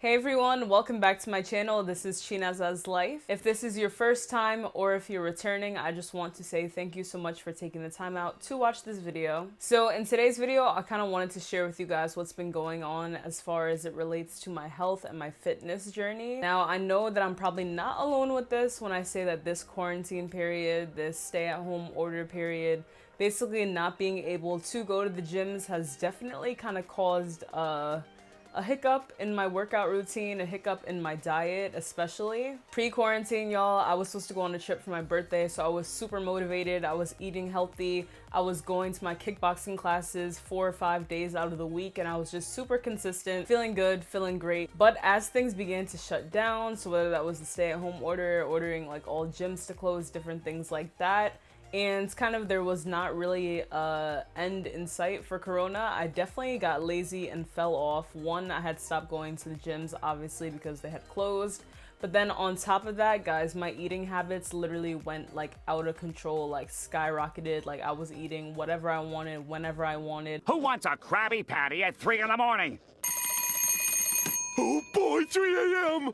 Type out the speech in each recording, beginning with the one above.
Hey everyone, welcome back to my channel. This is Chinaza's Life. If this is your first time or if you're returning, I just want to say thank you so much for taking the time out to watch this video. So in today's video, I kind of wanted to share with you guys what's been going on as far as it relates to my health and my fitness journey. Now, I know that I'm probably not alone with this when I say that this quarantine period, this stay-at-home order period, basically not being able to go to the gyms has definitely kind of caused a hiccup in my workout routine, a hiccup in my diet, especially. Pre-quarantine, y'all, I was supposed to go on a trip for my birthday, so I was super motivated. I was eating healthy. I was going to my kickboxing classes 4 or 5 days out of the week, and I was just super consistent, feeling good, feeling great. But as things began to shut down, so whether that was the stay-at-home order, ordering like all gyms to close, different things like that, and kind of there was not really a end in sight for Corona, I definitely got lazy and fell off. One, I had stopped going to the gyms, obviously, because they had closed. But then on top of that, guys, my eating habits literally went like out of control, like skyrocketed. Like I was eating whatever I wanted, whenever I wanted. Who wants a Krabby Patty at 3 in the morning? Oh boy, 3 a.m.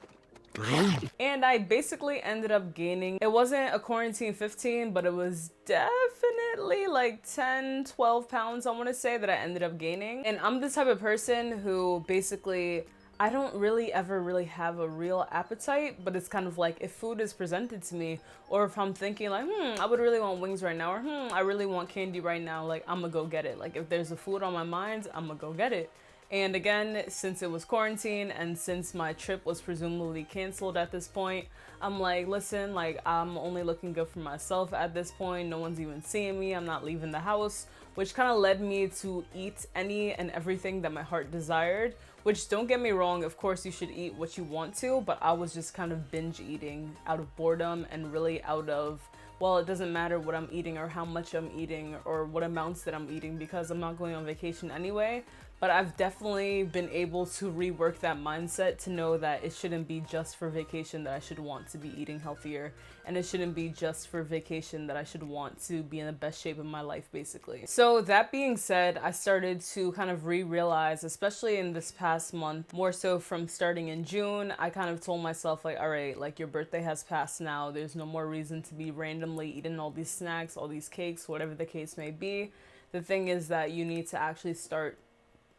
And I basically ended up gaining, it wasn't a quarantine 15, but it was definitely like 10, 12 pounds, I want to say, that I ended up gaining. And I'm the type of person who basically, I don't really ever really have a real appetite, but it's kind of like if food is presented to me, or if I'm thinking like, I would really want wings right now, or I really want candy right now, like I'm gonna go get it. Like if there's a food on my mind, I'm gonna go get it. And again, since it was quarantine and since my trip was presumably canceled at this point, I'm like, listen, like I'm only looking good for myself at this point. No one's even seeing me. I'm not leaving the house, which kind of led me to eat any and everything that my heart desired, which, don't get me wrong, of course you should eat what you want to, but I was just kind of binge eating out of boredom and really out of, well, it doesn't matter what I'm eating or how much I'm eating or what amounts that I'm eating because I'm not going on vacation anyway. But I've definitely been able to rework that mindset to know that it shouldn't be just for vacation that I should want to be eating healthier, and it shouldn't be just for vacation that I should want to be in the best shape of my life, basically. So that being said, I started to kind of realize, especially in this past month, more so from starting in June, I kind of told myself like, all right, like your birthday has passed now. There's no more reason to be randomly eating all these snacks, all these cakes, whatever the case may be. The thing is that you need to actually start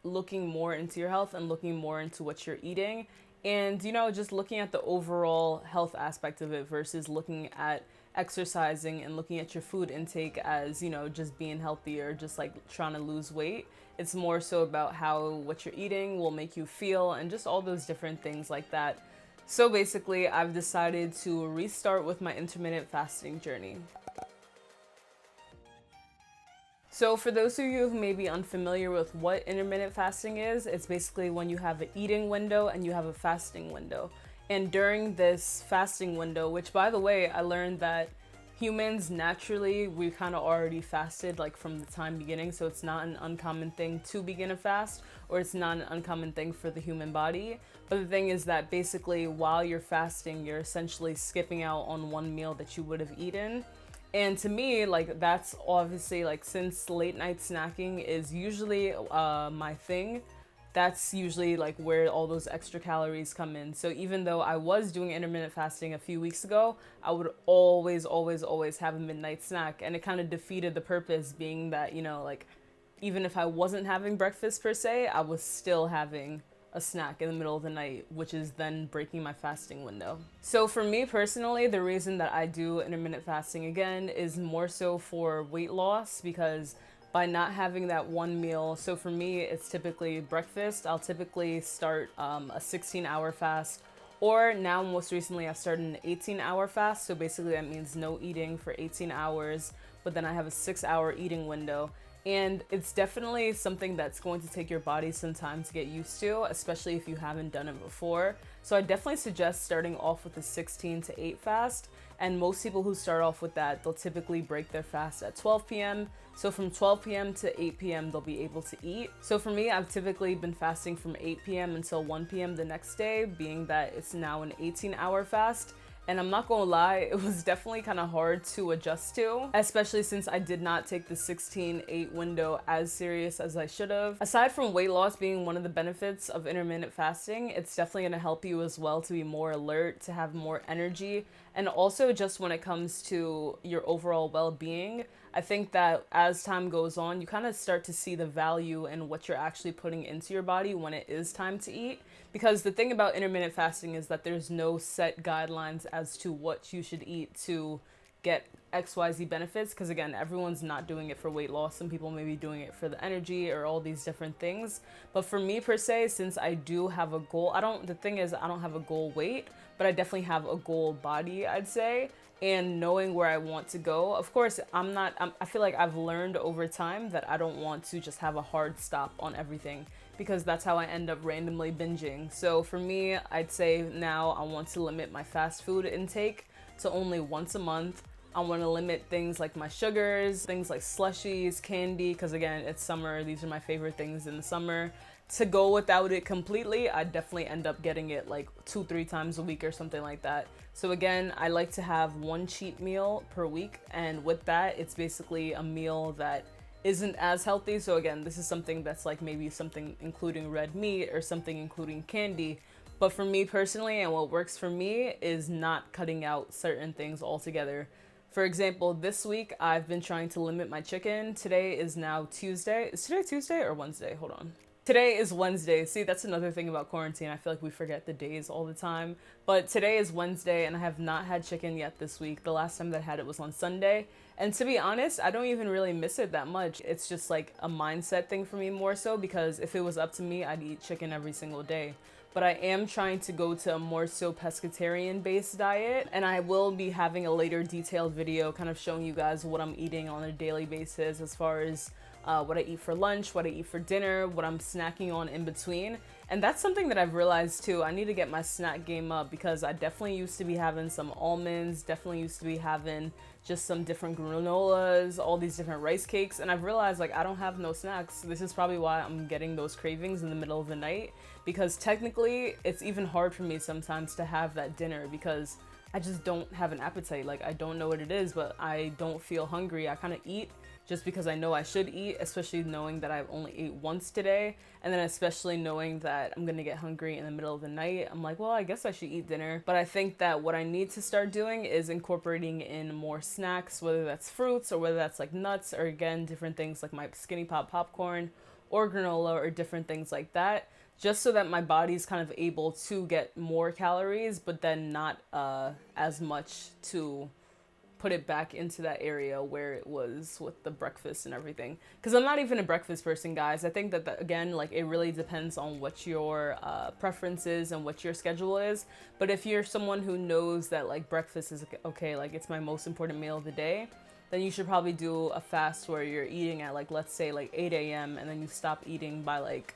looking more into your health and looking more into what you're eating, and just looking at the overall health aspect of it versus looking at exercising and looking at your food intake as just being healthy or just like trying to lose weight. It's more so about how what you're eating will make you feel and just all those different things like that. So basically, I've decided to restart with my intermittent fasting journey. So for those of you who may be unfamiliar with what intermittent fasting is, it's basically when you have an eating window and you have a fasting window. And during this fasting window, which by the way, I learned that humans naturally, we kind of already fasted like from the time beginning, so it's not an uncommon thing to begin a fast, or it's not an uncommon thing for the human body. But the thing is that basically while you're fasting, you're essentially skipping out on one meal that you would have eaten. And to me, like that's obviously like, since late night snacking is usually my thing, that's usually like where all those extra calories come in. So even though I was doing intermittent fasting a few weeks ago, I would always have a midnight snack, and it kind of defeated the purpose, being that like even if I wasn't having breakfast per se, I was still having a snack in the middle of the night, which is then breaking my fasting window. So for me personally, the reason that I do intermittent fasting again is more so for weight loss, because by not having that one meal, so for me it's typically breakfast. I'll typically start a 16-hour fast, or now most recently I've started an 18-hour fast. So basically that means no eating for 18 hours, but then I have a 6-hour eating window. And it's definitely something that's going to take your body some time to get used to, especially if you haven't done it before. So I definitely suggest starting off with a 16 to 8 fast. And most people who start off with that, they'll typically break their fast at 12 p.m. So from 12 p.m. to 8 p.m. they'll be able to eat. So for me, I've typically been fasting from 8 p.m. until 1 p.m. the next day, being that it's now an 18-hour fast. And I'm not gonna lie, it was definitely kind of hard to adjust to, especially since I did not take the 16-8 window as serious as I should have. Aside from weight loss being one of the benefits of intermittent fasting, it's definitely gonna help you as well to be more alert, to have more energy, and also just when it comes to your overall well-being. I think that as time goes on, you kind of start to see the value in what you're actually putting into your body when it is time to eat. Because the thing about intermittent fasting is that there's no set guidelines as to what you should eat to get XYZ benefits. Because again, everyone's not doing it for weight loss. Some people may be doing it for the energy or all these different things. But for me per se, since I do have a goal, the thing is I don't have a goal weight, but I definitely have a goal body, I'd say. And knowing where I want to go. Of course, I feel like I've learned over time that I don't want to just have a hard stop on everything, because that's how I end up randomly binging. So for me, I'd say now I want to limit my fast food intake to only once a month. I want to limit things like my sugars, things like slushies, candy, because again, it's summer. These are my favorite things in the summer. To go without it completely, I definitely end up getting it like 2-3 times a week or something like that. So again, I like to have one cheat meal per week, and with that, it's basically a meal that isn't as healthy. So again, this is something that's like maybe something including red meat or something including candy. But for me personally, and what works for me, is not cutting out certain things altogether. For example, this week I've been trying to limit my chicken. Today is now Tuesday. Is today Tuesday or Wednesday? Hold on. Today is Wednesday. See, that's another thing about quarantine. I feel like we forget the days all the time. But today is Wednesday and I have not had chicken yet this week. The last time that I had it was on Sunday. And to be honest, I don't even really miss it that much. It's just like a mindset thing for me more so, because if it was up to me, I'd eat chicken every single day. But I am trying to go to a more so pescatarian based diet, and I will be having a later detailed video kind of showing you guys what I'm eating on a daily basis, as far as what I eat for lunch, what I eat for dinner, what I'm snacking on in between. And that's something that I've realized too. I need to get my snack game up, because I definitely used to be having some almonds, definitely used to be having just some different granolas, all these different rice cakes, and I've realized like I don't have no snacks. This is probably why I'm getting those cravings in the middle of the night, because technically it's even hard for me sometimes to have that dinner, because I just don't have an appetite. Like, I don't know what it is, but I don't feel hungry. I kind of eat just because I know I should eat, especially knowing that I've only ate once today. And then especially knowing that I'm gonna get hungry in the middle of the night, I'm like, well, I guess I should eat dinner. But I think that what I need to start doing is incorporating in more snacks, whether that's fruits or whether that's like nuts, or again, different things like my Skinny Pop popcorn or granola or different things like that, just so that my body's kind of able to get more calories, but then not as much to put it back into that area where it was with the breakfast and everything. Because I'm not even a breakfast person, guys. I think that, again, like, it really depends on what your preference is and what your schedule is. But if you're someone who knows that like breakfast is okay, like it's my most important meal of the day, then you should probably do a fast where you're eating at like, let's say like 8 a.m. and then you stop eating by like,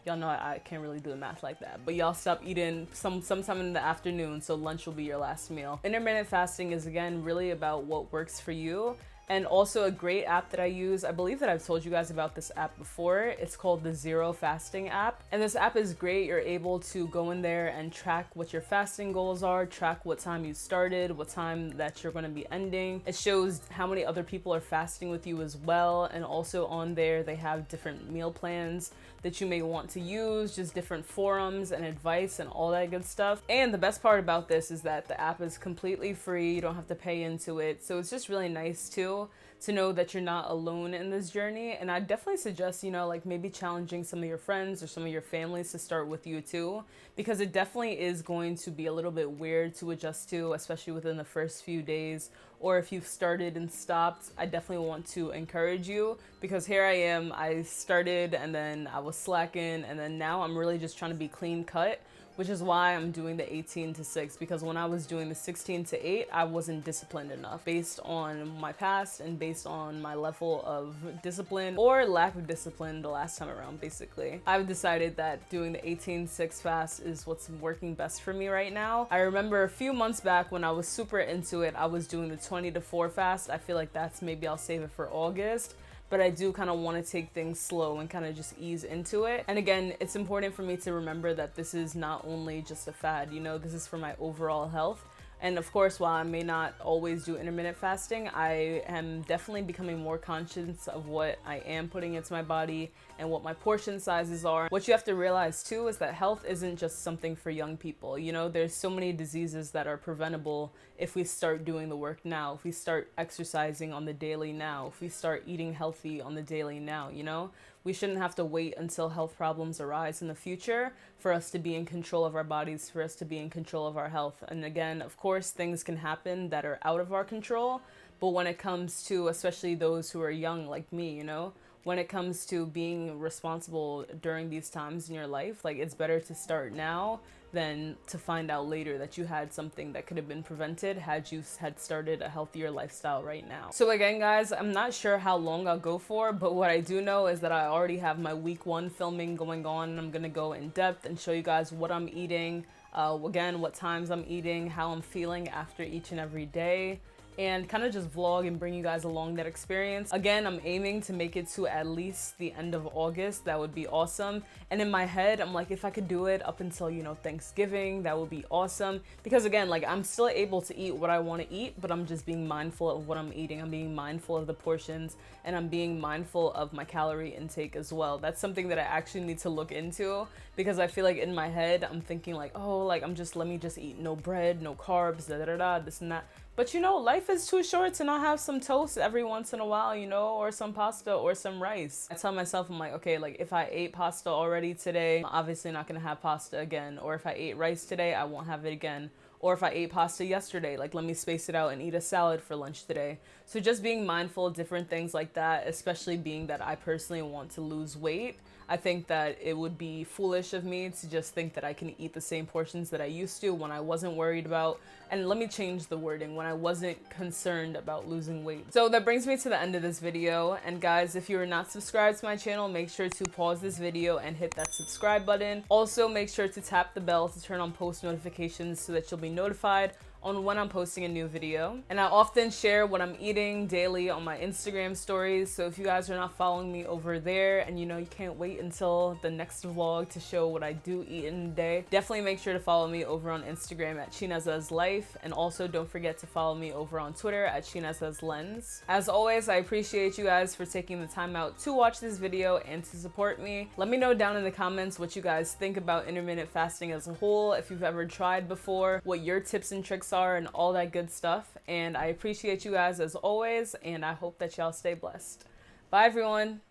y'all know I can't really do the math like that, but y'all stop eating sometime in the afternoon, so lunch will be your last meal. Intermittent fasting is, again, really about what works for you. And also a great app that I use, I believe that I've told you guys about this app before. It's called the Zero Fasting app. And this app is great. You're able to go in there and track what your fasting goals are, track what time you started, what time that you're gonna be ending. It shows how many other people are fasting with you as well. And also on there, they have different meal plans that you may want to use, just different forums and advice and all that good stuff. And the best part about this is that the app is completely free. You don't have to pay into it. So it's just really nice too, to know that you're not alone in this journey. And I definitely suggest, you know, like maybe challenging some of your friends or some of your families to start with you too, because it definitely is going to be a little bit weird to adjust to, especially within the first few days. Or if you've started and stopped, I definitely want to encourage you, because here I am, I started and then I was slacking, and then now I'm really just trying to be clean cut, which is why I'm doing the 18-6, because when I was doing the 16-8, I wasn't disciplined enough based on my past and based on my level of discipline or lack of discipline the last time around, basically. I've decided that doing the 18-6 fast is what's working best for me right now. I remember a few months back when I was super into it, I was doing the 20-4 fast. I feel like maybe I'll save it for August. But I do kind of want to take things slow and kind of just ease into it. And again, it's important for me to remember that this is not only just a fad, you know, this is for my overall health. And of course, while I may not always do intermittent fasting, I am definitely becoming more conscious of what I am putting into my body and what my portion sizes are. What you have to realize too is that health isn't just something for young people. You know, there's so many diseases that are preventable if we start doing the work now, if we start exercising on the daily now, if we start eating healthy on the daily now, you know? We shouldn't have to wait until health problems arise in the future for us to be in control of our bodies, for us to be in control of our health. And again, of course, things can happen that are out of our control, but when it comes to, especially those who are young like me, you know, when it comes to being responsible during these times in your life, like, it's better to start now than to find out later that you had something that could have been prevented had you had started a healthier lifestyle right now. So again, guys, I'm not sure how long I'll go for, but what I do know is that I already have my week 1 filming going on, and I'm gonna go in depth and show you guys what I'm eating, again, what times I'm eating, how I'm feeling after each and every day, and kind of just vlog and bring you guys along that experience. Again, I'm aiming to make it to at least the end of August. That would be awesome. And in my head, I'm like, if I could do it up until, you know, Thanksgiving, that would be awesome. Because again, like, I'm still able to eat what I want to eat, but I'm just being mindful of what I'm eating. I'm being mindful of the portions, and I'm being mindful of my calorie intake as well. That's something that I actually need to look into, because I feel like in my head, I'm thinking like, oh, like, let me just eat no bread, no carbs, this and that. But you know, life is too short to not have some toast every once in a while, you know, or some pasta or some rice. I tell myself, I'm like, okay, like, if I ate pasta already today, I'm obviously not gonna have pasta again. Or if I ate rice today, I won't have it again. Or if I ate pasta yesterday, like, let me space it out and eat a salad for lunch today. So just being mindful of different things like that, especially being that I personally want to lose weight, I think that it would be foolish of me to just think that I can eat the same portions that I used to when I wasn't worried about, and let me change the wording, when I wasn't concerned about losing weight. So that brings me to the end of this video. And guys, if you are not subscribed to my channel, make sure to pause this video and hit that subscribe button. Also, make sure to tap the bell to turn on post notifications so that you'll be notified on when I'm posting a new video. And I often share what I'm eating daily on my Instagram stories, so if you guys are not following me over there and you know you can't wait until the next vlog to show what I do eat in a day, definitely make sure to follow me over on Instagram at Chinaza's Life, and also don't forget to follow me over on Twitter at Chinaza's Lens. As always, I appreciate you guys for taking the time out to watch this video and to support me. Let me know down in the comments what you guys think about intermittent fasting as a whole, if you've ever tried before, what your tips and tricks are, and all that good stuff. And I appreciate you guys as always, and I hope that y'all stay blessed. Bye everyone.